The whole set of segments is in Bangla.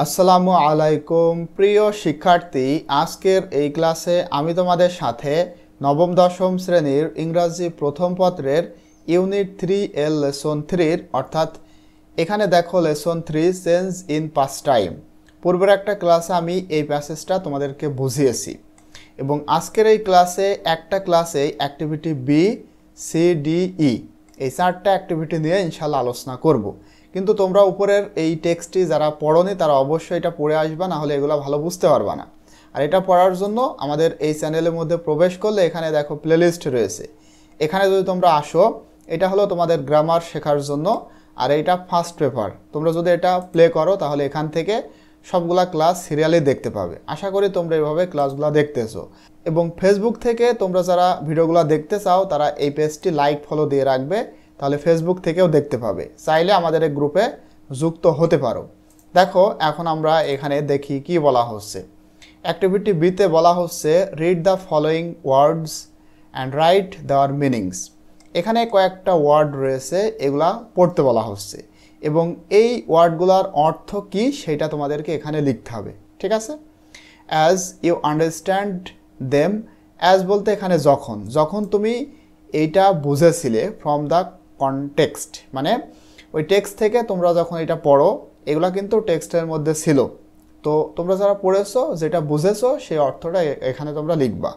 আসসালামু আলাইকুম প্রিয় শিক্ষার্থী, আজকের এই ক্লাসে আমি তোমাদের সাথে নবম দশম শ্রেণীর ইংরাজি প্রথম পত্রের ইউনিট 3 এর লেসন 3 অর্থাৎ এখানে দেখো lesson 3 change in past time. পূর্বের একটা ক্লাসে আমি এই প্যাসেজটা তোমাদেরকে বুঝিয়েছি এবং আজকের এই ক্লাসে একটা ক্লাসে অ্যাক্টিভিটি বি, সি, ডি, ই এই চারটা অ্যাক্টিভিটি নিয়ে ইনশাআল্লাহ আলোচনা করব। কিন্তু তোমরা উপরের এই টেক্সটটি যারা পড়োনি তারা অবশ্যই এটা পড়ে আসবা, না হলে এগুলো ভালো বুঝতে পারবা না। আর এটা পড়ার জন্য আমাদের এই চ্যানেলের মধ্যে প্রবেশ করলে এখানে দেখো প্লেলিস্ট রয়েছে, এখানে যদি তোমরা আসো এটা হলো তোমাদের গ্রামার শেখার জন্য, আর এটা ফার্স্ট পেপার। তোমরা যদি এটা প্লে করো তাহলে এখান থেকে সবগুলা ক্লাস সিরিয়ালি দেখতে পাবে। আশা করি তোমরা এইভাবে ক্লাসগুলো দেখতেছো। এবং ফেসবুক থেকে তোমরা যারা ভিডিওগুলো দেখতে চাও তারা এই পেজটি লাইক ফলো দিয়ে রাখবে, তাহলে ফেসবুক থেকেও দেখতে পাবে। চাইলে আমাদের এই গ্রুপে যুক্ত হতে পারো। দেখো এখন আমরা এখানে দেখি কি বলা হচ্ছে। অ্যাক্টিভিটি বিতে বলা হচ্ছে read the following words and right দেওয়ার মিনিংস। এখানে কয়েকটা ওয়ার্ড রয়েছে, এগুলা পড়তে বলা হচ্ছে এবং এই ওয়ার্ডগুলোর অর্থ কি সেটা তোমাদেরকে এখানে লিখতে হবে, ঠিক আছে? As you understand them, as বলতে এখানে যখন যখন তুমি এইটা বুঝেছিলে, ফ্রম দ্য কনটেক্সট মানে ওই টেক্সট থেকে তোমরা যখন এটা পড়ো, এগুলা কিন্তু টেক্সটের মধ্যে ছিল, তো তোমরা যারা পড়েছো যেটা বুঝেছো সেই অর্থটা এখানে তোমরা লিখবা।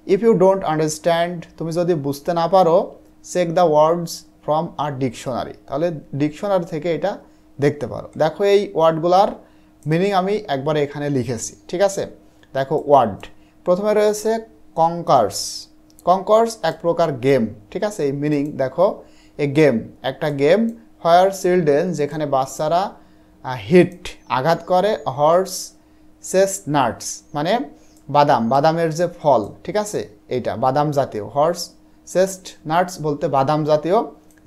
ইফ ইউ ডোন্ট আন্ডারস্ট্যান্ড, তুমি যদি বুঝতে না পারো, check the words from our dictionary, তাহলে ডিকশনারি থেকে এটা দেখতে পারো। দেখো এই ওয়ার্ডগুলার মিনিং আমি একবারে এখানে লিখেছি, ঠিক আছে? দেখো ওয়ার্ড প্রথমে রয়েছে কঙ্কার্স। কঙ্কার্স এক প্রকার গেম, ঠিক আছে? এই মিনিং দেখো, এ গেম একটা গেম, হোয়ার চিলড্রেন যেখানে বাচ্চারা হিট আঘাত করে, হর্স চেস্টনাটস মানে বাদামের যে ফল, ঠিক আছে? এইটা বাদাম জাতীয়, হর্স চেস্টনাটস বলতে বাদাম জাতীয়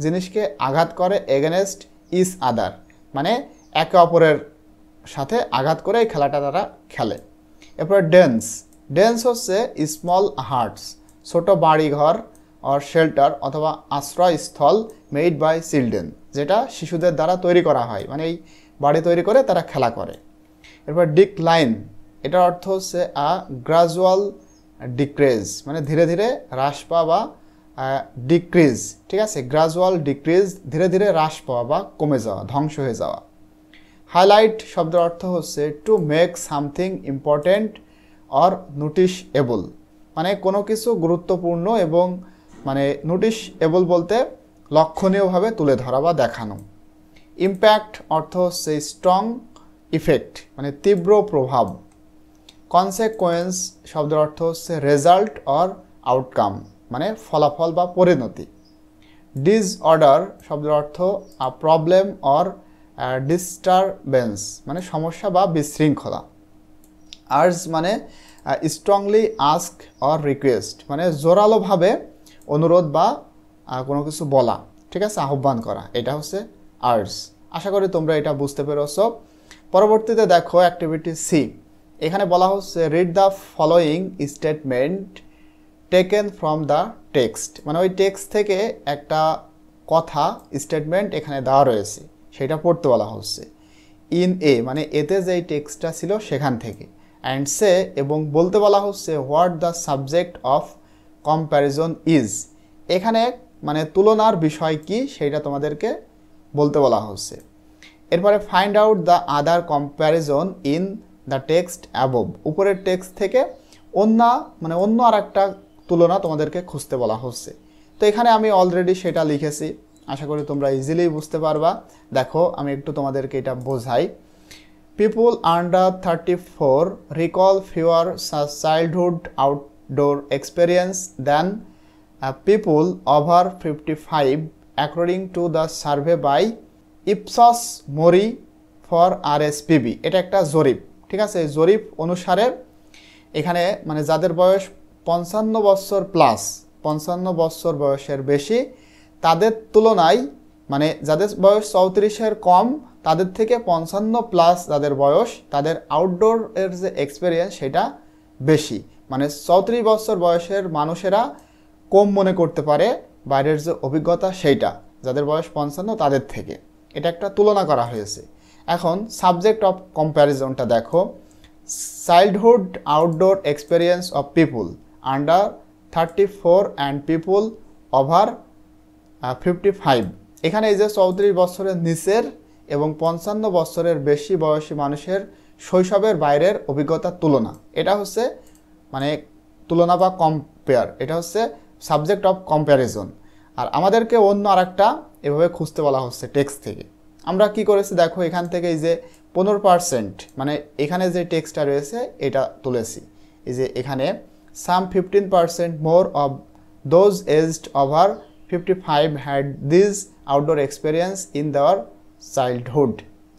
জিনিসকে আঘাত করে, এগেনস্ট ইচ আদার মানে একে অপরের সাথে আঘাত করে এই খেলাটা তারা খেলে। এরপর ডেন্স হচ্ছে স্মল হার্টস, ছোট বাড়িঘর অর শেল্টার অথবা আশ্রয়স্থল মেড বাই চিলড্রেন, যেটা শিশুদের দ্বারা তৈরি করা হয়, মানে এই বাড়ি তৈরি করে তারা খেলা করে। এরপর ডিক্লাইন, এটার অর্থ হচ্ছে আ গ্রাজুয়াল ডিক্রিজ মানে ধীরে ধীরে হ্রাস পাওয়া বা ডিক্রিজ, ঠিক আছে? গ্রাজুয়াল ডিক্রিজ ধীরে ধীরে হ্রাস পাওয়া বা কমে যাওয়া, ধ্বংস হয়ে যাওয়া। হাইলাইট শব্দের অর্থ হচ্ছে to make something important or noticeable মানে কোনো কিছু গুরুত্বপূর্ণ এবং মানে নোটিসএবল বলতে লক্ষণীয়ভাবে তুলে ধরা বা দেখানো। ইম্প্যাক্ট অর্থ হচ্ছে স্ট্রং ইফেক্ট মানে তীব্র প্রভাব। কনসেকুয়েন্স শব্দের অর্থ হচ্ছে রেজাল্ট অর আউটকাম মানে ফলাফল বা পরিণতি। ডিসঅর্ডার শব্দের অর্থ প্রবলেম অর ডিস্টারবেন্স মানে সমস্যা বা বিশৃঙ্খলা। আর্জ মানে স্ট্রংলি আস্ক অর রিকোয়েস্ট মানে জোরালোভাবে অনুরোধ বা কোনো কিছু বলা, ঠিক আছে? আহ্বান করা, এটা হচ্ছে আর্জ। আশা করি তোমরা এটা বুঝতে পেরেছো। পরবর্তীতে দেখো অ্যাক্টিভিটি সি, এখানে বলা হচ্ছে read the following statement taken from the text মানে ওই টেক্সট থেকে একটা কথা স্টেটমেন্ট এখানে দেওয়া রয়েছে সেটা পড়তে বলা হচ্ছে। ইন এ মানে এতে যেই টেক্সটটা ছিল সেখান থেকে। অ্যান্ড সে এবং বলতে বলা হচ্ছে what the subject of comparison is, এখানে মানে তুলনার বিষয় কি সেইটা তোমাদেরকে বলতে বলা হচ্ছে। এরপরে find out the other comparison in the text above, উপরের টেক্সট থেকে অন্য আর একটা তুলনা তোমাদেরকে খুঁজতে বলা হচ্ছে। তো এখানে আমি অলরেডি সেটা লিখেছি, আশা করি তোমরা ইজিলি বুঝতে পারবা। দেখো আমি একটু তোমাদেরকে এটা বোঝাই। People under 34 recall fewer childhood outdoor experience then people over 55 according to the survey by Ipsos MORI for আরএসপিবি। এটা একটা জরিপ, ঠিক আছে? জরিপ অনুসারে এখানে মানে যাদের বয়স 55 বছর প্লাস 55 বছর বয়সের বেশি তাদের তুলনায় মানে যাদের বয়স 34-এর কম তাদের থেকে 55 প্লাস যাদের বয়স তাদের আউটডোর এর যে এক্সপিরিয়েন্স সেটা বেশি, মানে 34 বছর বয়সের মানুষেরা কম মনে করতে পারে বাইরের যে অভিজ্ঞতা সেইটা যাদের বয়স 55 তাদের থেকে। এটা একটা তুলনা করা হয়েছে। এখন সাবজেক্ট অফ কম্প্যারিজনটা দেখো, childhood outdoor experience of people under 34 and people over 55। এখানে এই যে 34 বছরের নিচের এবং 55 বছরের বেশি বয়সী মানুষের শৈশবের বাইরের অভিজ্ঞতার তুলনা, এটা হচ্ছে মানে তুলনা বা কম্পেয়ার, এটা হচ্ছে সাবজেক্ট অফ কম্প্যারিজন। আর আমাদেরকে অন্য আরেকটা এভাবে খুঁজতে বলা হচ্ছে টেক্সট থেকে। আমরা কি করেছি দেখো, এখান থেকে এই যে 15%, মানে এখানে যে টেক্সটটা রয়েছে এটা তুলেছি। এই যে এখানে সাম 15% more of those aged over 55 had this outdoor experience in দেওয়ার চাইল্ডহুড।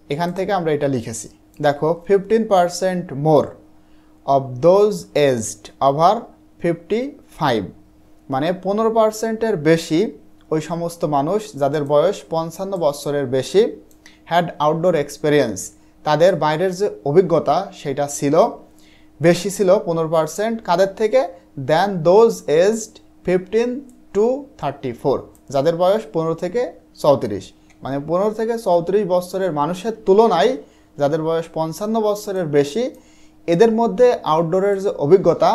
এখান থেকে আমরা এটা লিখেছি। দেখো 15% more of those aged over 55, মানে 15%-এর বেশি ওই সমস্ত মানুষ যাদের বয়স 55 বছরের বেশি, হ্যাড আউটডোর এক্সপিরিয়েন্স, তাদের বাইরের যে অভিজ্ঞতা সেটা ছিল বেশি ছিল 15%, কাদের থেকে, দেন দোজ এজড 15 to 34, যাদের বয়স 15 থেকে 34, মানে 15 থেকে 34 বছরের মানুষের তুলনায় যাদের বয়স 55 বছরের বেশি, এদের মধ্যে আউটডোরের যে অভিজ্ঞতা,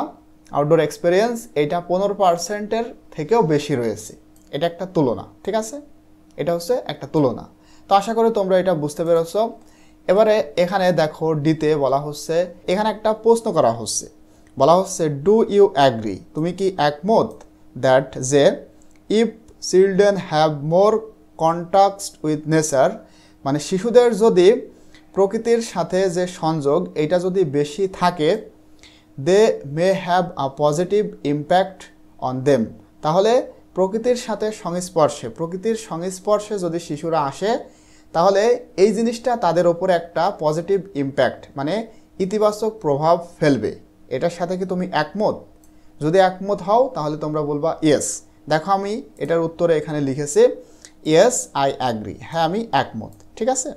আউটডোর এক্সপিরিয়েন্স, এটা 15%-এর থেকেও বেশি রয়েছে। এটা একটা তুলনা, ঠিক আছে, এটা হচ্ছে একটা তুলনা। তো আশা করি তোমরা এটা বুঝতে পেরেছ। এবারে এখানে দেখো ডিতে বলা হচ্ছে, এখানে একটা প্রশ্ন করা হচ্ছে, বলা হচ্ছে ডু ইউ অ্যাগ্রি, তুমি কি একমত, দ্যাট যে if children have more contact with nature, মানে শিশুদের যদি প্রকৃতির সাথে যে সংযোগ এটা যদি বেশি থাকে, they may have a positive impact on them, তাহলে প্রকৃতির সাথে প্রকৃতির সংস্পর্শে যদি শিশুরা আসে তাহলে এই জিনিসটা তাদের ওপরে একটা পজিটিভ ইম্প্যাক্ট, মানে ইতিবাচক প্রভাব ফেলবে। এটার সাথে কি তুমি একমত? যদি একমত হও তাহলে তোমরা বলবা ইয়েস। দেখো আমি এটার উত্তরে এখানে লিখেছি ইয়েস আই অ্যাগ্রি, হ্যাঁ আমি একমত, ঠিক আছে।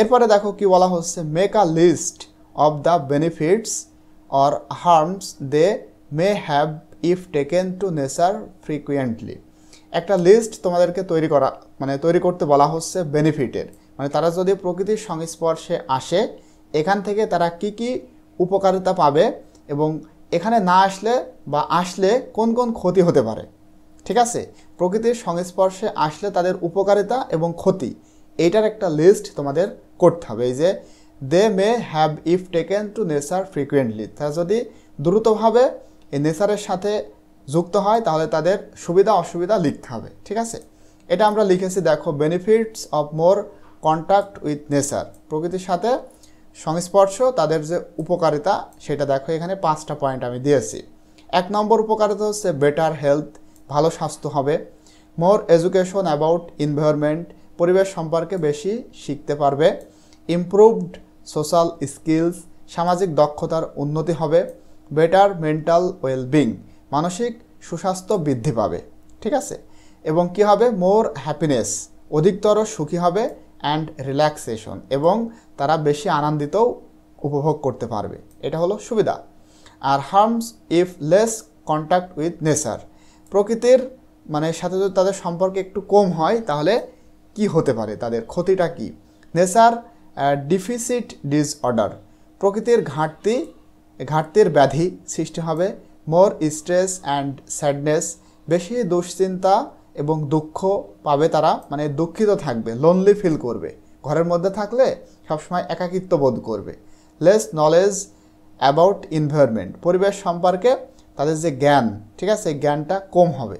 এরপরে দেখো কি বলা হচ্ছে, make a list of the benefits or harms they may have if taken to nature frequently. একটা লিস্ট তোমাদেরকে তৈরি করতে বলা হচ্ছে বেনিফিটের, মানে তারা যদি প্রকৃতির সংস্পর্শে আসে এখান থেকে তারা কি কি উপকারিতা পাবে এবং এখানে না আসলে বা আসলে কোন কোন ক্ষতি হতে পারে, ঠিক আছে। প্রকৃতির সংস্পর্শে আসলে তাদের উপকারিতা এবং ক্ষতি, এইটার একটা লিস্ট তোমাদের করতে হবে। এই যে they may have if taken to nature frequently, তারা যদি দ্রুতভাবে এই নেচারের সাথে যুক্ত হয় তাহলে তাদের সুবিধা অসুবিধা লিখতে হবে, ঠিক আছে। এটা আমরা লিখেছি, দেখো benefits of more contact with nature, প্রকৃতির সাথে সংস্পর্শ তাদের যে উপকারিতা সেটা দেখো এখানে 5টা পয়েন্ট আমি দিয়েছি। 1 নম্বর উপকারিতা হচ্ছে বেটার হেলথ, ভালো স্বাস্থ্য হবে। মোর এডুকেশন অ্যাবাউট এনভায়রনমেন্ট, পরিবেশ সম্পর্কে বেশি শিখতে পারবে। ইমপ্রুভড সোশ্যাল স্কিলস, সামাজিক দক্ষতার উন্নতি হবে। বেটার মেন্টাল ওয়েলবিং, মানসিক সুস্বাস্থ্য বৃদ্ধি পাবে, ঠিক আছে। এবং কি হবে, মোর হ্যাপিনেস, অধিকতর সুখী হবে। অ্যান্ড রিল্যাক্সেশন, এবং তারা বেশি আনন্দিতও উপভোগ করতে পারবে, এটা হলো সুবিধা। আর harms if less contact with nature, প্রকৃতির মানে সাথে যদি তাদের সম্পর্ক একটু কম হয় তাহলে কি হতে পারে, তাদের ক্ষতিটা কি। নেচার ডিফিসিট ডিসঅর্ডার, প্রকৃতির ঘাটতির ব্যাধি সৃষ্টি হবে। মোর স্ট্রেস অ্যান্ড স্যাডনেস, বেশি দুশ্চিন্তা এবং দুঃখ পাবে তারা, মানে দুঃখিত থাকবে, লোনলি ফিল করবে, ঘরের মধ্যে থাকলে সবসময় একাকিত্ব বোধ করবে। লেস নলেজ অ্যাবাউট এনভায়রনমেন্ট, পরিবেশ সম্পর্কে তাদের যে জ্ঞান, ঠিক আছে, জ্ঞানটা কম হবে।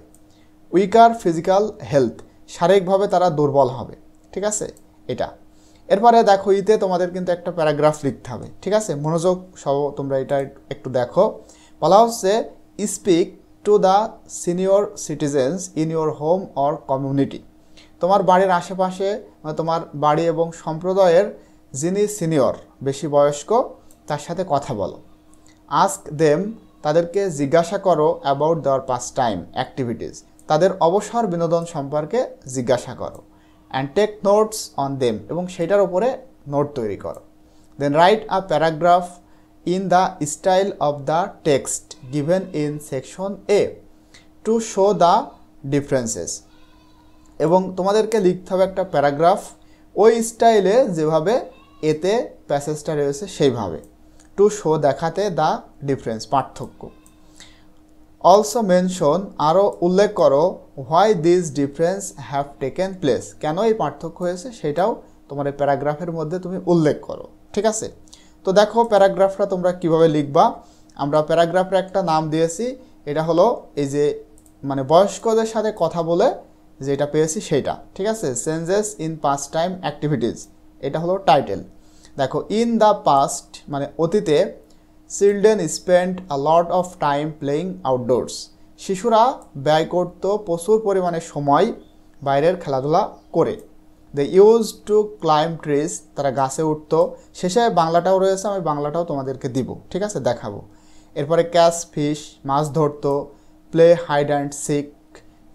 উইকার ফিজিক্যাল হেলথ, শারীরিকভাবে তারা দুর্বল হবে, ঠিক আছে এটা। এরপরে দেখো ইতে তোমাদের কিন্তু একটা প্যারাগ্রাফ লিখতে হবে, ঠিক আছে, মনোযোগ সহ তোমরা এটা একটু দেখো। বলা হচ্ছে speak to the senior citizens in your home or community, তোমার বাড়ির আশেপাশে মানে তোমার বাড়ি এবং সম্প্রদায়ের যিনি সিনিয়র বেশি বয়স্ক তার সাথে কথা বলো। আস্ক দেম, তাদেরকে জিজ্ঞাসা করো অ্যাবাউট দেওয়ার পাস টাইম অ্যাক্টিভিটিস, তাদের অবসর বিনোদন সম্পর্কে জিজ্ঞাসা করো। And take notes on them, এবং সেটার উপরে নোট তৈরি করো। Then write a paragraph in the style of the text given in section A to show the differences, এবং তোমাদেরকে লিখতে হবে একটা প্যারাগ্রাফ ওই স্টাইলে যেভাবে এতে প্যাসেজটা রয়েছে সেইভাবে, টু শো দেখাতে দ্য ডিফারেন্স পার্থক্য। অলসো মেনশন আরও উল্লেখ করো why this difference have taken place, কেন এই পার্থক্য হয়েছে সেটাও তোমার এই প্যারাগ্রাফের মধ্যে তুমি উল্লেখ করো। ঠিক আছে, তো দেখো প্যারাগ্রাফটা তোমরা কিভাবে লিখবা। আমরা প্যারাগ্রাফের একটা নাম দিয়েছি, এটা হলো এই যে মানে বয়স্কদের সাথে কথা বলে যেটা পেয়েছি সেইটা। ঠিক আছে, changes in past time activities, এটা হলো টাইটেল। দেখো ইন দ্য পাস্ট মানে অতীতে, children spend a lot of time playing outdoors, শিশুরা ব্যয় করত প্রচুর পরিমাণে সময় বাইরের খেলাধুলা করে। They use to climb trees, তারা গাছে উঠতো। শেষে বাংলাটাও রয়েছে, আমি বাংলাটাও তোমাদেরকে দিব, ঠিক আছে, দেখাবো। এরপরে ক্যাচ ফিশ, মাছ ধরতো। প্লে হাইড অ্যান্ড সিক,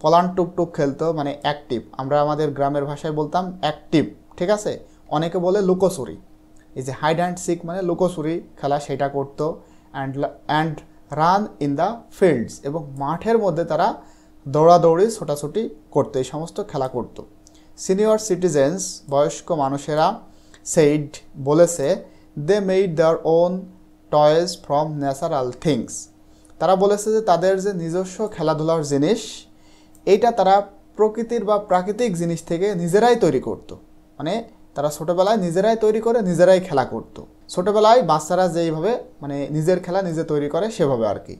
পলান টুকটুক খেলতো, মানে অ্যাক্টিভ, আমরা আমাদের গ্রামের ভাষায় বলতাম অ্যাক্টিভ। ঠিক আছে, অনেকে বলে লুকোচুরি, এই যে হাইড অ্যান্ড সিক মানে লুকোচুরি খেলা, সেটা করতো। And run in the fields, এবং মাঠের মধ্যে তারা দৌড়াদৌড়ি ছোটাছুটি করতো, এই সমস্ত খেলা করতো। সিনিয়র সিটিজেন্স, বয়স্ক মানুষেরা, সেইড বলেছে, they made their own toys from natural things, তারা বলেছে যে তাদের যে নিজস্ব খেলাধুলার জিনিস এইটা তারা প্রকৃতির বা প্রাকৃতিক জিনিস থেকে নিজেরাই তৈরি করত। মানে তারা ছোটোবেলায় নিজেরাই তৈরি করে নিজেরাই খেলা করতো। ছোটোবেলায় বাচ্চারা যেইভাবে মানে নিজের খেলা নিজে তৈরি করে সেভাবে আর কি।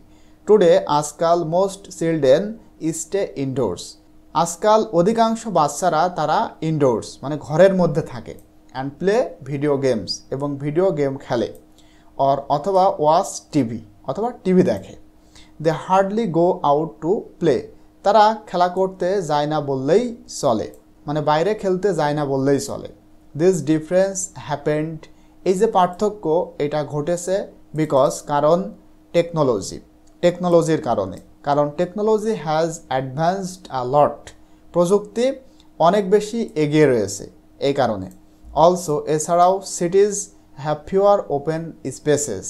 টুডে আজকাল মোস্ট চিলড্রেন স্টে ইনডোর্স, আজকাল অধিকাংশ বাচ্চারা তারা ইনডোর্স মানে ঘরের মধ্যে থাকে। অ্যান্ড প্লে ভিডিও গেমস, এবং ভিডিও গেম খেলে। অথবা ওয়াচ টিভি, অথবা টিভি দেখে। They hardly go out to play, তারা খেলা করতে যায় না বললেই চলে, মানে বাইরে খেলতে যায় না বললেই চলে। দিস ডিফারেন্স হ্যাপেন্ড, এই যে পার্থক্য এটা ঘটেছে বিকজ কারণ টেকনোলজির কারণে, কারণ টেকনোলজি হ্যাজ অ্যাডভান্সড আ লট, প্রযুক্তি অনেক বেশি এগিয়ে রয়েছে এই কারণে। অলসো এছাড়াও সিটিজ হ্যাভ ফিউয়ার ওপেন স্পেসেস,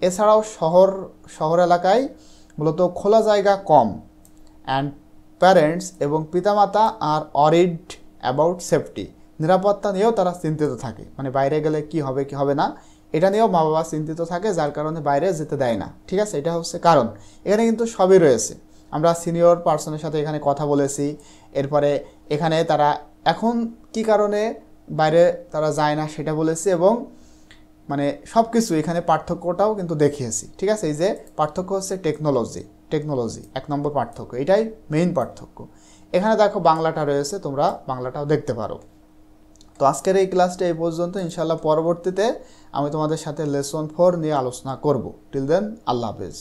এছাড়াও শহর এলাকায় মূলত খোলা জায়গা কম। অ্যান্ড প্যারেন্টস, এবং পিতামাতা আর অরিড অ্যাবাউট সেফটি, নিরাপত্তা নিয়েও তারা চিন্তিত থাকে, মানে বাইরে গেলে কি হবে কি হবে না এটা নিয়েও মা বাবা চিন্তিত থাকে, যার কারণে বাইরে যেতে দেয় না। ঠিক আছে, এটা হচ্ছে কারণ। এখানে কিন্তু সবই রয়েছে, আমরা সিনিয়র পার্সনের সাথে এখানে কথা বলেছি। এরপরে এখানে তারা এখন কি কারণে বাইরে তারা যায় না সেটা বলেছি, এবং মানে সব কিছু এখানে পার্থক্যটাও কিন্তু দেখিয়েছি। ঠিক আছে, এই যে পার্থক্য হচ্ছে টেকনোলজি 1 নম্বর পার্থক্য, এটাই মেইন পার্থক্য। এখানে দেখো বাংলাটা রয়েছে, তোমরা বাংলাটাও দেখতে পারো। তো আজকের এই ক্লাসটা এই পর্যন্ত, ইনশাআল্লাহ পরবর্তীতে আমি তোমাদের সাথে লেসন 4 নিয়ে আলোচনা করব। টিল দেন আল্লাহ হাফেজ।